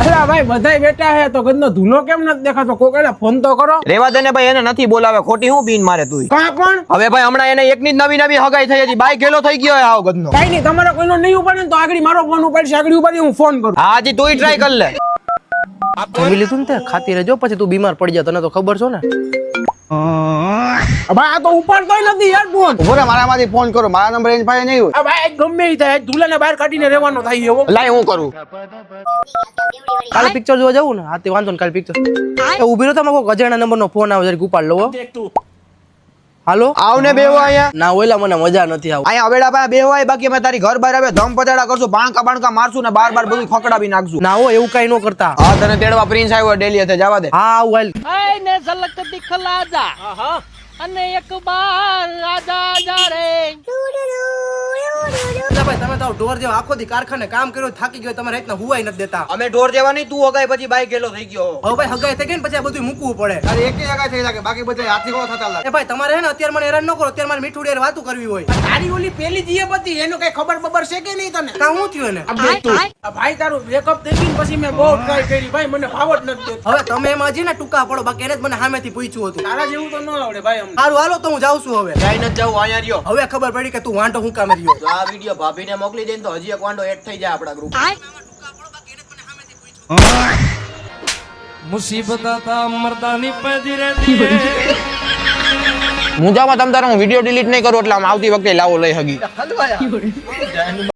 અરે ભાઈ બધાય બેઠા હે તો ગંદનો ધૂલો કેમ નથી દેખાતો? કોકને ફોન તો કરો. રેવા દે ને ભાઈ, એને નથી બોલાવે, ખોટી હું બીન મારે તું. કા કોણ? હવે ભાઈ હમણાં એને એકની જ નવી હગાઈ થઈ હતી, બાઈક ગેલો થઈ ગયો આવ ગંદનો. કઈ નહીં, તમારે કોઈનો નહીં ઉપાડે ને તો આગળ મારો ફોન ઉપાડશે, આગળ ઉપાડી હું ફોન કરું. હા હજી તું ટ્રાય કર લે. જમી લીધું ને તે ખાતી રહેજો, પછી તું બીમાર પડી જા, તને તો ખબર છો ને. ભાઈ આ તો ઉપાડતોય નથી યાર ફોન. ઉભો રે, મારામાંથી ફોન કરો, મારા નંબર એની પાસે નહીં હોય. ભાઈ ગમે ઈ થાય, ધૂલાને બહાર કાઢીને રહેવાનો થાય એવો. લાય હું કરું. કાલે પિક્ચર જોવા જવું ને? હા તે વાંધો ને, કાલે પિક્ચર ઉભી રહો, તમે કોઈ અજાણ્યા નંબર નો ફોન આવે, જરીક ઉપાડ લો. હાલો, આવ ને બેવો અહીંયા. ના ઓલા મને મજા નથી આવ. અહીંયા અવેડા પાસે બેવાય, બાકી અમે તારી ઘર બહાર આવે ધમ પચાડા કરશું, બાણકા મારશું ને બાર બધું ખકડાવી નાખશું. ના હો, એવું કઈ ન કરતા. હા તને તેડવા પ્રિન્સ આવ્યો ડેલી હતે, જવા દે. હા આવ હાલ. ને ઝલક દિખલા જા અને એક બાર રાજા જા રે. ભાઈ તમે તો ઢોર જેવા આખો દી કારખાને કામ કર્યો, થાકી ગયો, તમારે રીતના હુવાય નથી દેતા. અમે ઢોર જેવા નહીં, તું હગાઈ પછી બાઈક ગેલો થઈ ગયો. હવે ભાઈ હગાઈ થઈ ગઈ ને પછી આ બધું મૂકવું પડે. તારે એકે હગાઈ થઈ લાગે, બાકી બધા હાથી ગો થતા લાગે. એ ભાઈ તમારે હે ને અત્યારે મને હેરાન ન કરો, અત્યારે મારે મીઠું ડેર વાતું કરવી હોય. તારી ઓલી પેલી જીએ પતિ એનું કઈ ખબર છે કે નહીં તને? કા હું થયું ને? ભાઈ તારું બ્રેકઅપ થઈ ગયું પછી મેં બહુ ટ્રાય કરી ભાઈ, મને ભાવ જ નથી દેતો. હવે તમે એમાં હજી ને ટૂંકા પડો, બાકી એને જ મને સામેથી પૂછ્યું હતું. તારા જેવું તો ન આવડે ભાઈ અમને. સારું હાલો તો હું જાઉં છું હવે. ક્યાંય નથી જવું, અહીંયા રહ્યો. હવે ખબર પડી કે તું વાંઢો હું કામ રહ્યો. તો આ વિડિયો ભાભીને મોકલી દે તો હજી એક વાંડો એડ થઈ જાય આપણા ગ્રુપ. મુસીબત આતા મર્દાની પેદી રહેતી હે. મુજામાં તમ તારે હું વિડિયો ડિલીટ નહીં કરું, એટલે આમ આવતી વખતે લાવો લઈ હગી.